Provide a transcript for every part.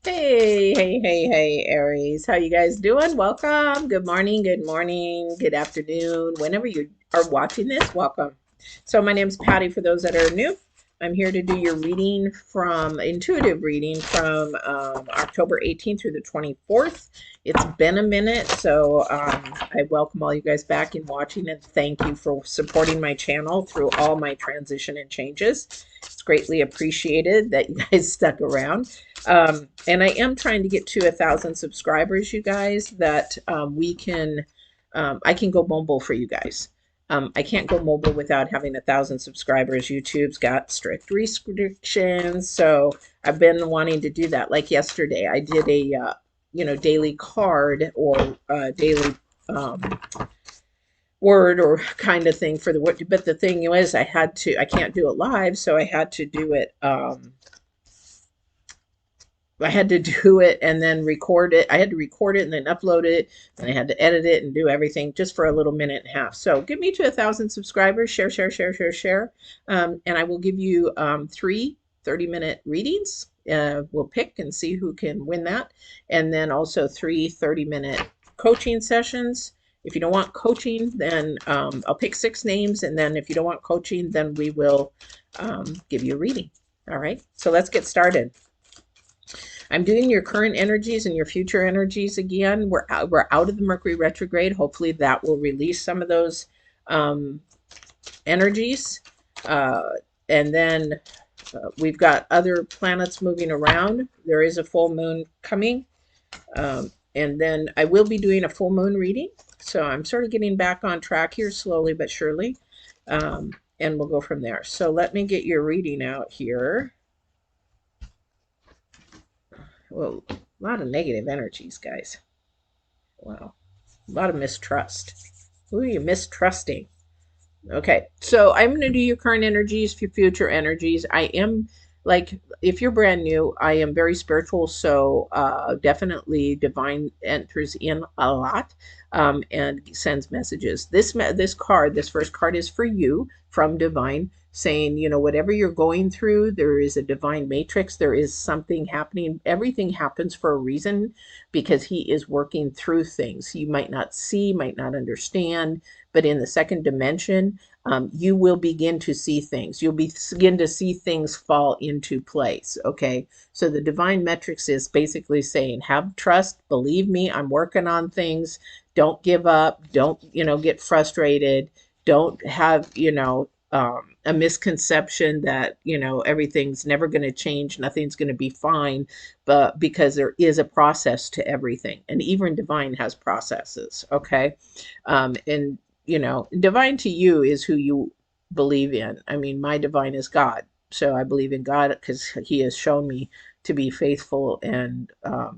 Hey, Aries. How you guys doing? Welcome. Good morning, good afternoon. Whenever you are watching this, welcome. So my name's Patty for those that are new. I'm here to do your reading from intuitive reading from October 18th through the 24th. It's been a minute, so I welcome all you guys back in watching and thank you for supporting my channel through all my transition and changes. It's greatly appreciated that you guys stuck around. And I am trying to get to 1,000 subscribers, you guys, that I can go mobile for you guys. I can't go mobile without having 1,000 subscribers. YouTube's got strict restrictions, so I've been wanting to do that. Like yesterday, I did a daily card or daily word or kind of thing for the word. But the thing was, I can't do it live, so I had to do it. I had to do it and then record it. I had to record it and then upload it. And I had to edit it and do everything just for a little minute and a half. So get me to 1,000 subscribers. Share. And I will give you three 30-minute readings. We'll pick and see who can win that. And then also three 30-minute coaching sessions. If you don't want coaching, then I'll pick 6 names. And then if you don't want coaching, then we will give you a reading. All right. So let's get started. I'm doing your current energies and your future energies again. We're out of the Mercury retrograde. Hopefully that will release some of those energies. And then we've got other planets moving around. There is a full moon coming. And then I will be doing a full moon reading. So I'm sort of getting back on track here slowly but surely. And we'll go from there. So let me get your reading out here. Well, a lot of negative energies, guys. Wow. A lot of mistrust. Who are you mistrusting? Okay, so I'm going to do your current energies, your future energies. I am, like, if you're brand new, I am very spiritual, so definitely divine enters in a lot and sends messages. This first card is for you from divine, saying, whatever you're going through, there is a divine matrix. There is something happening. Everything happens for a reason because he is working through things you might not see, might not understand, but in the second dimension, you will begin to see things. You'll begin to see things fall into place. Okay. So the divine metrics is basically saying, have trust, believe me, I'm working on things. Don't give up. Don't, get frustrated. Don't have, a misconception that, everything's never going to change. Nothing's going to be fine, but because there is a process to everything. And even divine has processes. Okay. And divine to you is who you believe in. I mean, my divine is God. So I believe in God because he has shown me to be faithful and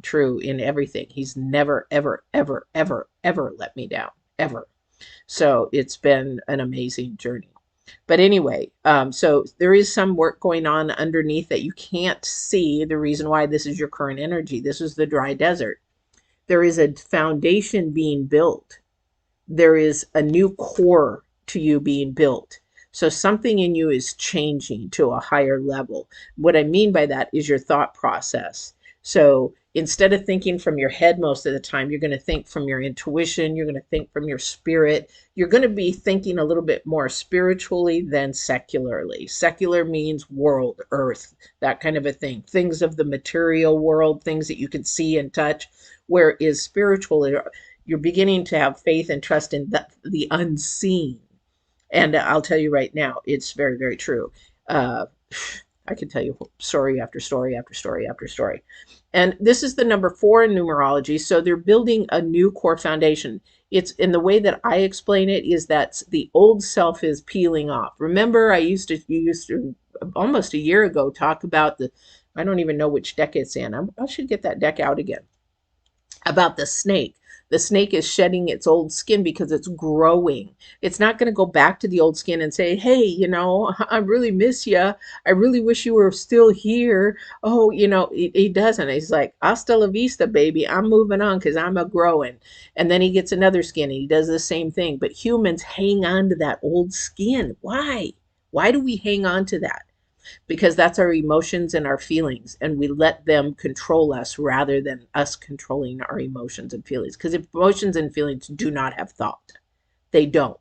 true in everything. He's never, ever, ever, ever, ever let me down, ever. So it's been an amazing journey. But anyway, so there is some work going on underneath that you can't see. The reason why this is your current energy. This is the dry desert. There is a foundation being built. There is a new core to you being built. So something in you is changing to a higher level. What I mean by that is your thought process. So instead of thinking from your head most of the time, you're going to think from your intuition. You're going to think from your spirit. You're going to be thinking a little bit more spiritually than secularly. Secular means world, earth, that kind of a thing. Things of the material world, things that you can see and touch. Whereas spiritual, you're beginning to have faith and trust in the unseen. And I'll tell you right now, it's very, very true. I can tell you story after story after story after story. And this is the number 4 in numerology. So they're building a new core foundation. It's in the way that I explain it is that the old self is peeling off. Remember, you used to almost a year ago talk about I don't even know which deck it's in. I should get that deck out again. About the snake. The snake is shedding its old skin because it's growing. It's not going to go back to the old skin and say, hey, I really miss you. I really wish you were still here. Oh, he doesn't. He's like, hasta la vista, baby. I'm moving on because I'm a growing. And then he gets another skin and he does the same thing. But humans hang on to that old skin. Why? Why do we hang on to that? because that's our emotions and our feelings, and we let them control us rather than us controlling our emotions and feelings, because emotions and feelings do not have thought. They don't.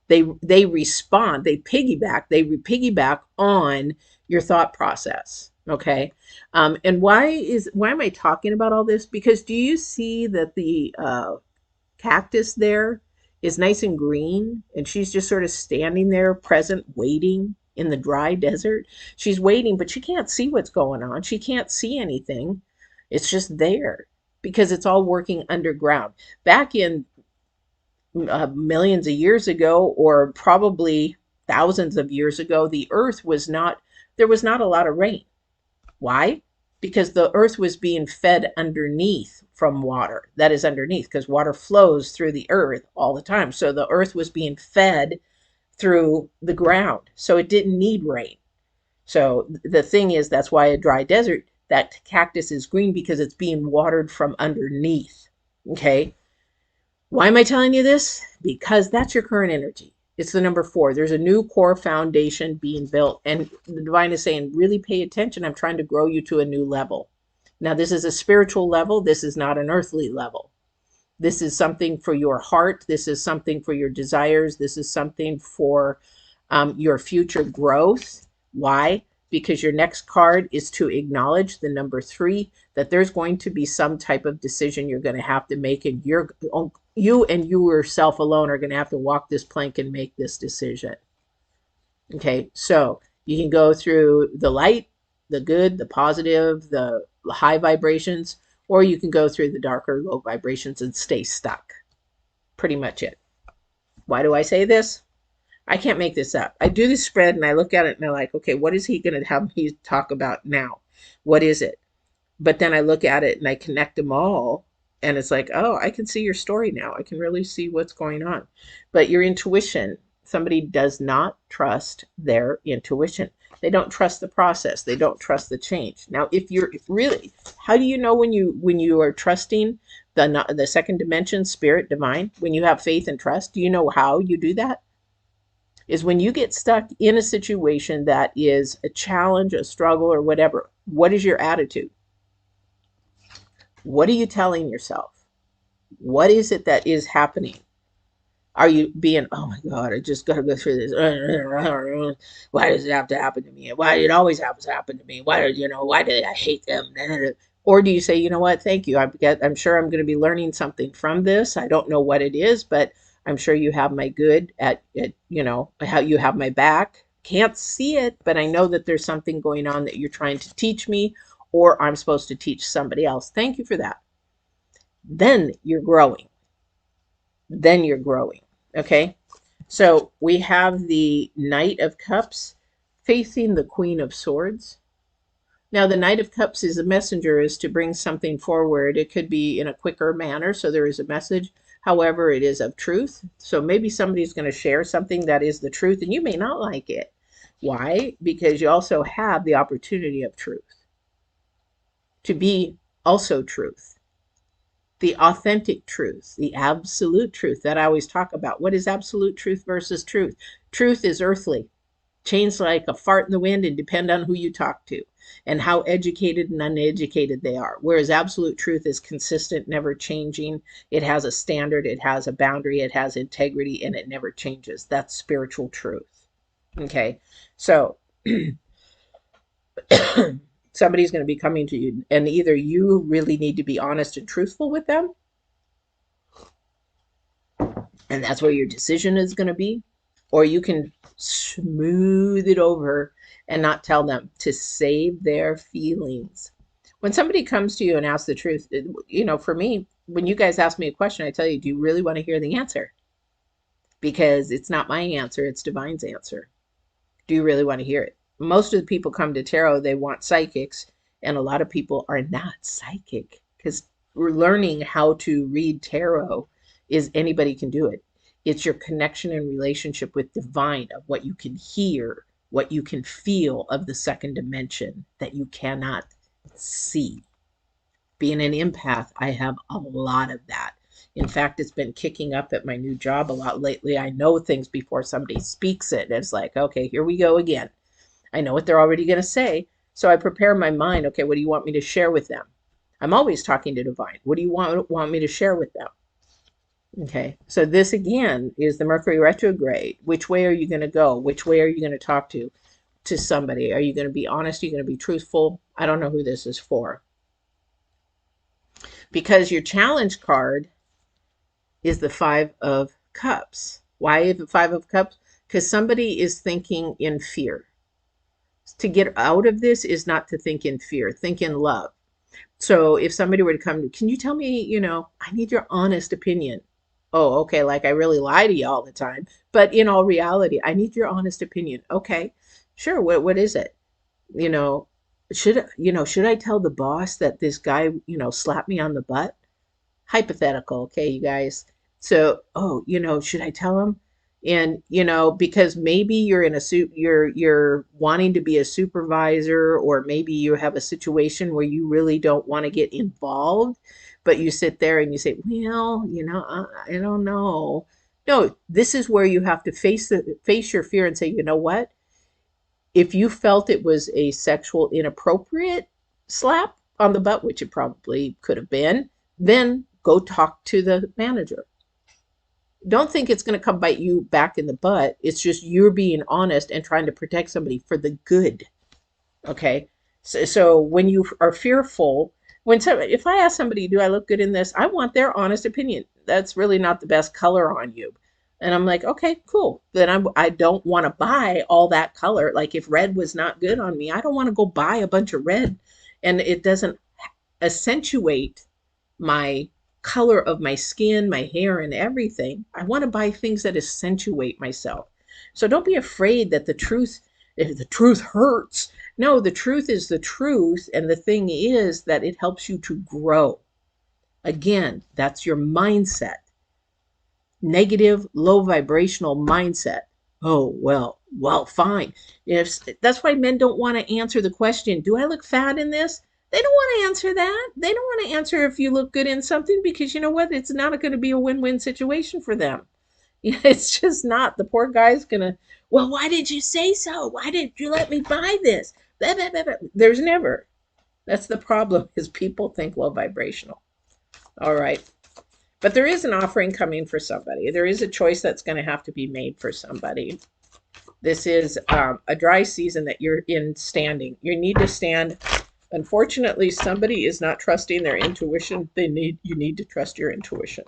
They respond, they piggyback on your thought process. Okay. And why am I talking about all this? Because do you see that the cactus there is nice and green, and she's just sort of standing there present, waiting in the dry desert? She's waiting, but she can't see what's going on. She can't see anything. It's just there because it's all working underground. Back in millions of years ago, or probably thousands of years ago, the earth was not, there was not a lot of rain. Why? Because the earth was being fed underneath from water. That is underneath, because water flows through the earth all the time. So the earth was being fed through the ground. So it didn't need rain. So the thing is, that's why a dry desert, that cactus is green, because it's being watered from underneath. Okay. Why am I telling you this? Because that's your current energy. It's the number 4. There's a new core foundation being built. And the divine is saying, really pay attention. I'm trying to grow you to a new level. Now, this is a spiritual level. This is not an earthly level. This is something for your heart. This is something for your desires. This is something for your future growth. Why? Because your next card is to acknowledge the number 3, that there's going to be some type of decision you're going to have to make, and you and you yourself alone are going to have to walk this plank and make this decision. Okay, so you can go through the light, the good, the positive, the high vibrations, or you can go through the darker, low vibrations and stay stuck. Pretty much it. Why do I say this? I can't make this up. I do this spread and I look at it and I'm like, okay, what is he going to have me talk about now? What is it? But then I look at it and I connect them all. And it's like, oh, I can see your story now. I can really see what's going on. But your intuition, somebody does not trust their intuition. They don't trust the process. They don't trust the change. Now, if you're really, how do you know when you are trusting the second dimension, spirit, divine, when you have faith and trust? Do you know how you do that? Is when you get stuck in a situation that is a challenge, a struggle, or whatever. What is your attitude? What are you telling yourself? What is it that is happening? Are you being, oh my God, I just got to go through this. Why does it have to happen to me? Why it always happens to happen to me? Why do I hate them? Or do you say, you know what? Thank you. I'm sure I'm going to be learning something from this. I don't know what it is, but I'm sure you have my good at how you have my back. Can't see it, but I know that there's something going on that you're trying to teach me, or I'm supposed to teach somebody else. Thank you for that. Then you're growing. Then you're growing. Okay. So we have the Knight of Cups facing the Queen of Swords. Now, the Knight of Cups is a messenger, is to bring something forward. It could be in a quicker manner, so there is a message. However, it is of truth. So maybe somebody's going to share something that is the truth, and you may not like it. Why? Because you also have the opportunity of truth to be also truth. The authentic truth, the absolute truth that I always talk about. What is absolute truth versus truth? Truth is earthly, change like a fart in the wind and depend on who you talk to and how educated and uneducated they are. Whereas absolute truth is consistent, never changing. It has a standard, it has a boundary, it has integrity, and it never changes. That's spiritual truth. Okay, so somebody's going to be coming to you, and either you really need to be honest and truthful with them, and that's where your decision is going to be, or you can smooth it over and not tell them, to save their feelings. When somebody comes to you and asks the truth, for me, when you guys ask me a question, I tell you, do you really want to hear the answer? Because it's not my answer, it's divine's answer. Do you really want to hear it? Most of the people come to tarot, they want psychics, and a lot of people are not psychic, because we're learning how to read tarot is anybody can do it. It's your connection and relationship with divine, of what you can hear, what you can feel of the second dimension that you cannot see. Being an empath, I have a lot of that. In fact, it's been kicking up at my new job a lot lately. I know things before somebody speaks it. It's like, okay, here we go again. I know what they're already going to say. So I prepare my mind. Okay, what do you want me to share with them? I'm always talking to divine. What do you want me to share with them? Okay, so this again is the Mercury retrograde. Which way are you going to go? Which way are you going to talk to somebody? Are you going to be honest? Are you going to be truthful? I don't know who this is for. Because your challenge card is the Five of Cups. Why the Five of Cups? Because somebody is thinking in fear. To get out of this is not to think in fear, think in love. So if somebody were to come to, can you tell me, I need your honest opinion. Oh, okay, like I really lie to you all the time. But in all reality, I need your honest opinion. Okay, sure. What is it? You know, should I tell the boss that this guy, slapped me on the butt? Hypothetical, okay, you guys. So, oh, should I tell him? And because maybe you're in a suit, you're wanting to be a supervisor, or maybe you have a situation where you really don't want to get involved, but you sit there and you say, well, I don't know. No, this is where you have to face your fear and say, you know what? If you felt it was a sexual inappropriate slap on the butt, which it probably could have been, then go talk to the manager. Don't think it's going to come bite you back in the butt. It's just you're being honest and trying to protect somebody for the good. Okay. So when you are fearful, if I ask somebody, do I look good in this? I want their honest opinion. That's really not the best color on you. And I'm like, okay, cool. Then I don't want to buy all that color. Like if red was not good on me, I don't want to go buy a bunch of red. And it doesn't accentuate my color of my skin, my hair, and everything. I want to buy things that accentuate myself. So don't be afraid that if the truth hurts. No, the truth is the truth. And the thing is that it helps you to grow. Again, that's your mindset. Negative, low vibrational mindset. Oh, well, fine. If that's why men don't want to answer the question, do I look fat in this? They don't want to answer that. They don't want to answer if you look good in something, because you know what? It's not going to be a win-win situation for them. It's just not. The poor guy's going to, well, why did you say so? Why did you let me buy this? Blah, blah, blah, blah. There's never. That's the problem, is people think low vibrational. All right. But there is an offering coming for somebody. There is a choice that's going to have to be made for somebody. This is a dry season that you're in standing. You need to stand. Unfortunately, somebody is not trusting their intuition. You need to trust your intuition.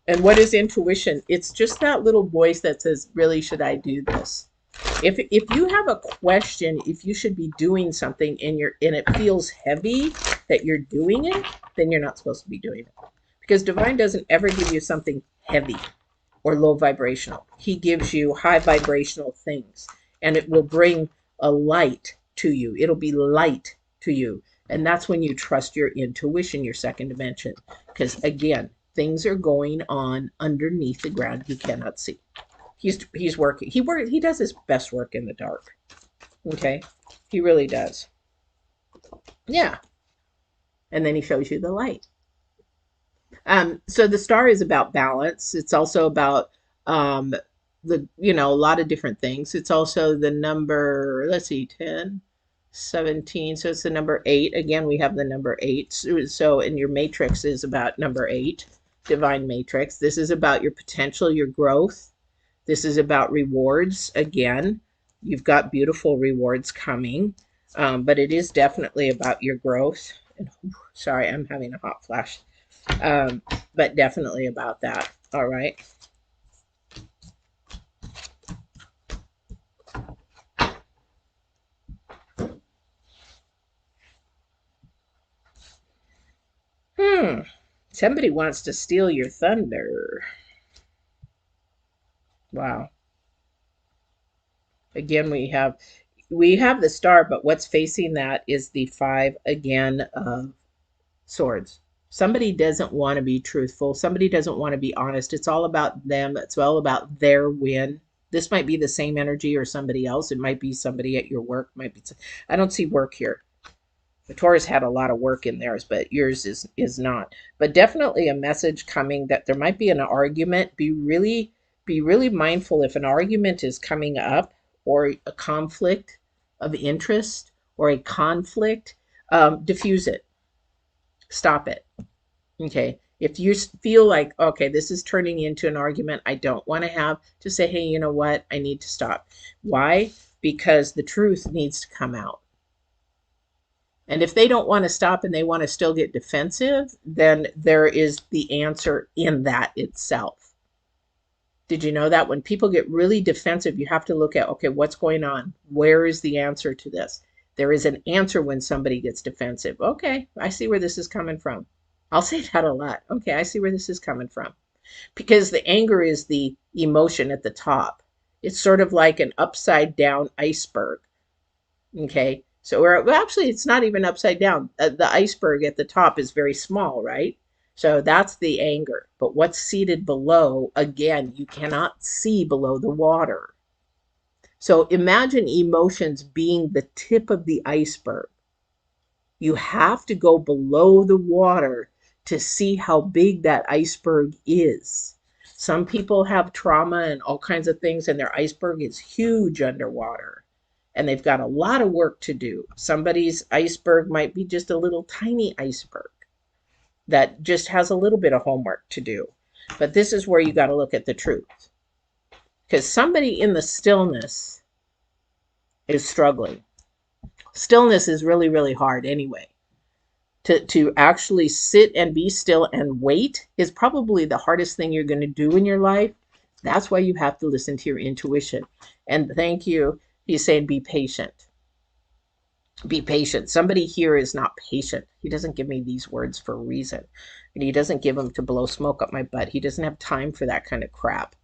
And what is intuition? It's just that little voice that says, really, should I do this? If you have a question, if you should be doing something and it feels heavy that you're doing it, then you're not supposed to be doing it. Because divine doesn't ever give you something heavy or low vibrational. He gives you high vibrational things, and it will bring a light to you. It'll be light to you. And that's when you trust your intuition, your second dimension. Because again, things are going on underneath the ground you cannot see. He's working. He does his best work in the dark. Okay? He really does. Yeah. And then he shows you the light. So the star is about balance. It's also about a lot of different things. It's also the number, let's see, 10, 17. So it's the number 8. Again, we have the number 8. So in your matrix is about number 8, divine matrix. This is about your potential, your growth. This is about rewards. Again, you've got beautiful rewards coming, but it is definitely about your growth. And, sorry, I'm having a hot flash. But definitely about that. All right. Somebody wants to steal your thunder. Wow. Again, we have the star, but what's facing that is the 5 again of swords. Somebody doesn't want to be truthful. Somebody doesn't want to be honest. It's all about them. It's all about their win. This might be the same energy or somebody else. It might be somebody at your work. I don't see work here. The Taurus had a lot of work in theirs, but yours is not. But definitely a message coming that there might be an argument. Be really mindful if an argument is coming up or a conflict. of interest or a conflict, diffuse it, stop it. Okay. If you feel like, okay, this is turning into an argument I don't want to have, just say, hey, you know what? I need to stop. Why? Because the truth needs to come out. And if they don't want to stop and they want to still get defensive, then there is the answer in that itself. Did you know that when people get really defensive, you have to look at, okay, what's going on? Where is the answer to this? There is an answer when somebody gets defensive. Okay, I see where this is coming from. I'll say that a lot. Okay, I see where this is coming from. Because the anger is the emotion at the top. It's sort of like an upside down iceberg. Okay, so well, actually, it's not even upside down. The iceberg at the top is very small, right? So that's the anger. But what's seated below, again, you cannot see below the water. So imagine emotions being the tip of the iceberg. You have to go below the water to see how big that iceberg is. Some people have trauma and all kinds of things, and their iceberg is huge underwater. And they've got a lot of work to do. Somebody's iceberg might be just a little tiny iceberg that just has a little bit of homework to do. But this is where you got to look at the truth. Because somebody in the stillness is struggling. Stillness is really, really hard anyway. To actually sit and be still and wait is probably the hardest thing you're going to do in your life. That's why you have to listen to your intuition. And thank you. He's saying be patient. Be patient. Somebody here is not patient. He doesn't give me these words for a reason. And he doesn't give them to blow smoke up my butt. He doesn't have time for that kind of crap.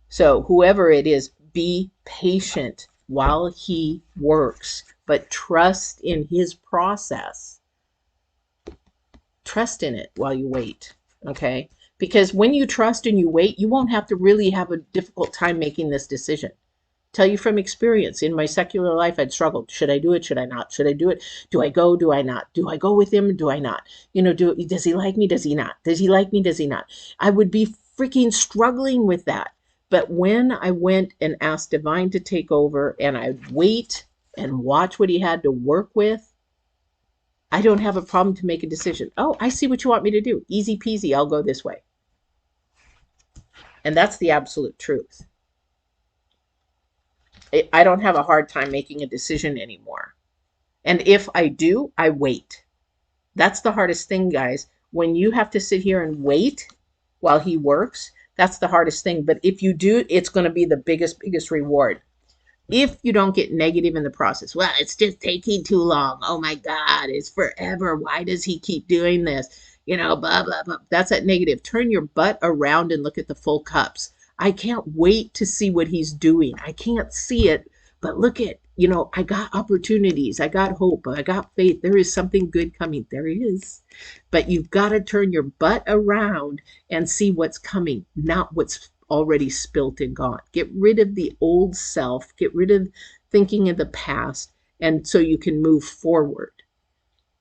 So whoever it is, be patient while he works, but trust in his process. Trust in it while you wait, okay? Because when you trust and you wait, you won't have to really have a difficult time making this decision. Tell you from experience, in my secular life, I'd struggled. Should I do it? Should I not? Should I do it? Do I go? Do I not? Do I go with him? Do I not? You know, does he like me? Does he not? Does he like me? Does he not? I would be freaking struggling with that. But when I went and asked Divine to take over and I'd wait and watch what he had to work with, I don't have a problem to make a decision. Oh, I see what you want me to do. Easy peasy, I'll go this way. And that's the absolute truth. I don't have a hard time making a decision anymore. And if I do, I wait. That's the hardest thing, guys. When you have to sit here and wait while he works, that's the hardest thing. But if you do, it's going to be the biggest reward. If you don't get negative in the process, well, it's just taking too long. Oh my God, it's forever. Why does he keep doing this? You know, blah, blah, blah. That's that negative. Turn your butt around and look at the full cups. I can't wait to see what he's doing. I can't see it, but look at, you know, I got opportunities. I got hope. I got faith. There is something good coming. There is. But you've got to turn your butt around and see what's coming, not what's already spilt and gone. Get rid of the old self. Get rid of thinking of the past, and so you can move forward.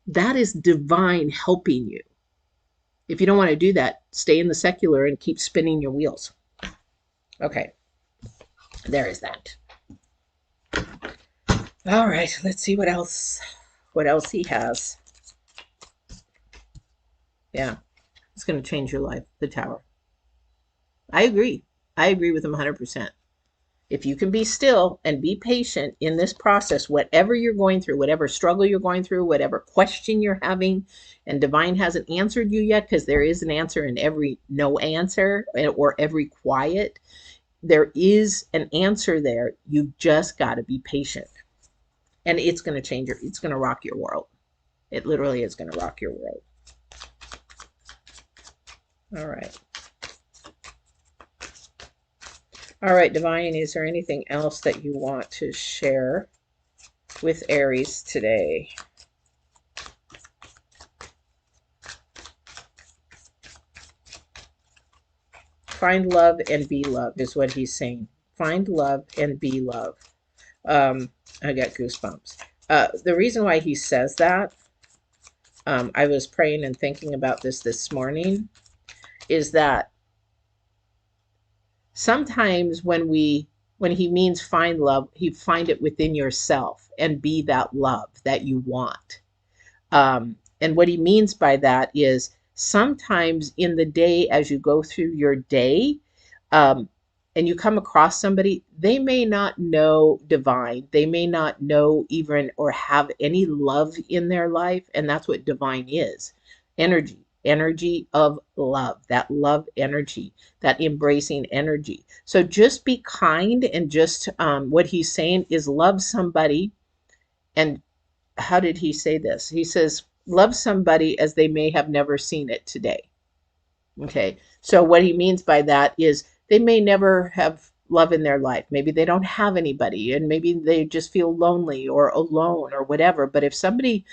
That is divine helping you. If you don't want to do that, stay in the secular and keep spinning your wheels. Okay, there is that. All right, let's see what else he has. Yeah, it's going to change your life, the Tower. I agree. I agree with him 100%. If you can be still and be patient in this process, whatever you're going through, whatever struggle you're going through, whatever question you're having, and Divine hasn't answered you yet, because there is an answer in every no answer or every quiet. There is an answer there. You've just got to be patient. And it's going to change it's going to rock your world. It literally is going to rock your world. All right. All right, Divine, is there anything else that you want to share with Aries today? Find love and be love is what he's saying. Find love and be love. I got goosebumps. The reason why he says that, I was praying and thinking about this morning, is that sometimes when we When he means find love, he find it within yourself and be that love that you want. And what he means by that is sometimes in the day, as you go through your day, um, and you come across somebody, they may not know divine, they may not know even or have any love in their life. And that's what divine is: energy, energy of love, that love energy, that embracing energy. So just be kind, and just what he's saying is love somebody. And how did he say this? He says, love somebody as they may have never seen it today. Okay. So what he means by that is they may never have love in their life. Maybe they don't have anybody, and maybe they just feel lonely or alone or whatever. But if somebody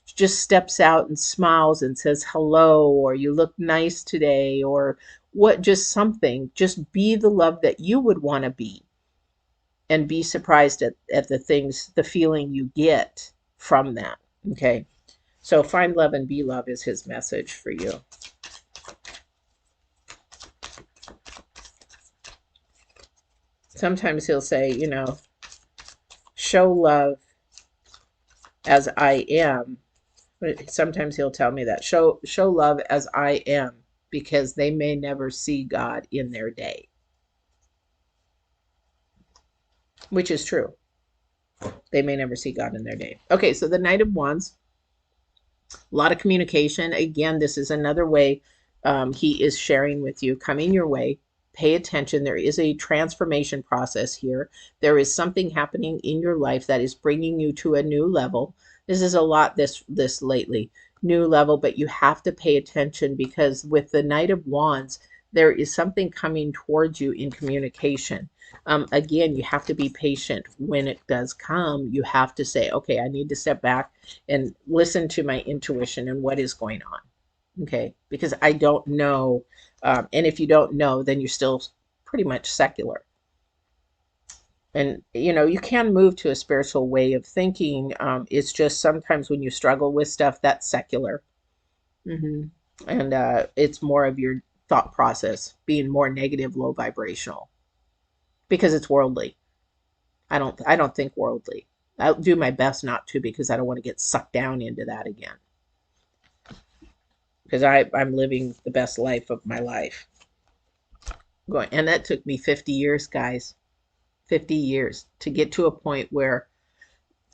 just steps out and smiles and says hello, or you look nice today, or what, just something, just be the love that you would want to be, and be surprised at the things, the feeling you get from that. Okay. So find love and be love is his message for you. Sometimes he'll say, you know, show love as I am. Sometimes he'll tell me that, show love as I am, because they may never see God in their day, which is true. They may never see God in their day. Okay, so the Knight of Wands, a lot of communication. Again, this is another way he is sharing with you, coming your way. Pay attention. There is a transformation process here. There is something happening in your life that is bringing you to a new level. This is a lot this lately, new level, but you have to pay attention, because with the Knight of Wands, there is something coming towards you in communication. Again, you have to be patient when it does come. You have to say, okay, I need to step back and listen to my intuition and what is going on. Okay, because I don't know. And if you don't know, then you're still pretty much secular. And, you know, you can move to a spiritual way of thinking. It's just sometimes when you struggle with stuff, that's secular. hmm And it's more of your thought process being more negative, low vibrational, because it's worldly. I don't think worldly. I'll do my best not to, because I don't want to get sucked down into that again. Because I'm living the best life of my life. Going, and that took me 50 years, guys. 50 years to get to a point where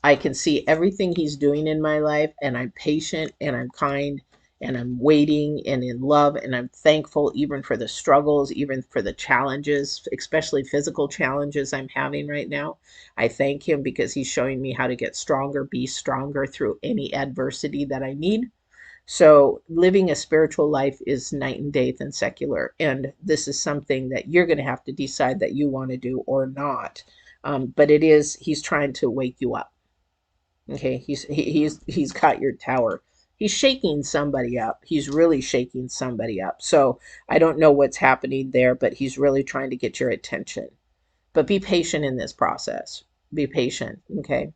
I can see everything he's doing in my life, and I'm patient and I'm kind and I'm waiting and in love, and I'm thankful even for the struggles, even for the challenges, especially physical challenges I'm having right now. I thank him because he's showing me how to get stronger, be stronger through any adversity that I need. So living a spiritual life is night and day than secular. And this is something that you're going to have to decide that you want to do or not. But it is, he's trying to wake you up. Okay. He's got your tower. He's shaking somebody up. He's really shaking somebody up. So I don't know what's happening there, but he's really trying to get your attention. But be patient in this process. Be patient. Okay.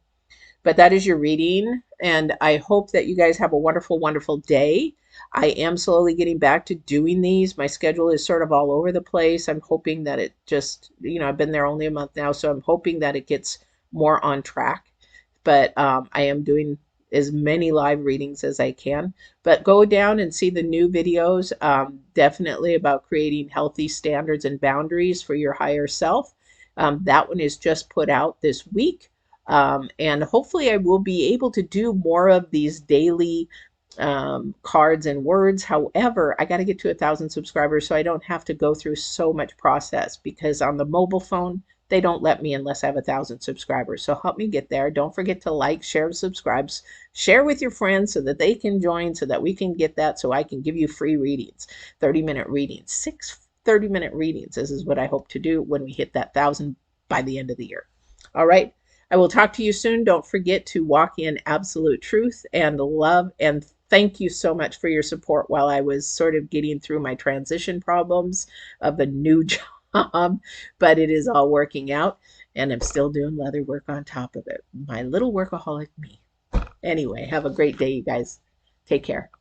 But that is your reading, and I hope that you guys have a wonderful, wonderful day. I am slowly getting back to doing these. My schedule is sort of all over the place. I'm hoping that it just, you know, I've been there only a month now, so I'm hoping that it gets more on track. But I am doing as many live readings as I can. But go down and see the new videos, definitely about creating healthy standards and boundaries for your higher self. That one is just put out this week. And hopefully I will be able to do more of these daily cards and words. However, I got to get to 1,000 subscribers so I don't have to go through so much process, because on the mobile phone, they don't let me unless I have 1,000 subscribers. So help me get there. Don't forget to like, share, subscribe, share with your friends so that they can join, so that we can get that, so I can give you free readings, 30-minute readings, 6 30-minute readings. This is what I hope to do when we hit that 1,000 by the end of the year. All right. I will talk to you soon. Don't forget to walk in absolute truth and love. And thank you so much for your support while I was sort of getting through my transition problems of a new job. But it is all working out, and I'm still doing leather work on top of it. My little workaholic me. Anyway, have a great day, you guys. Take care.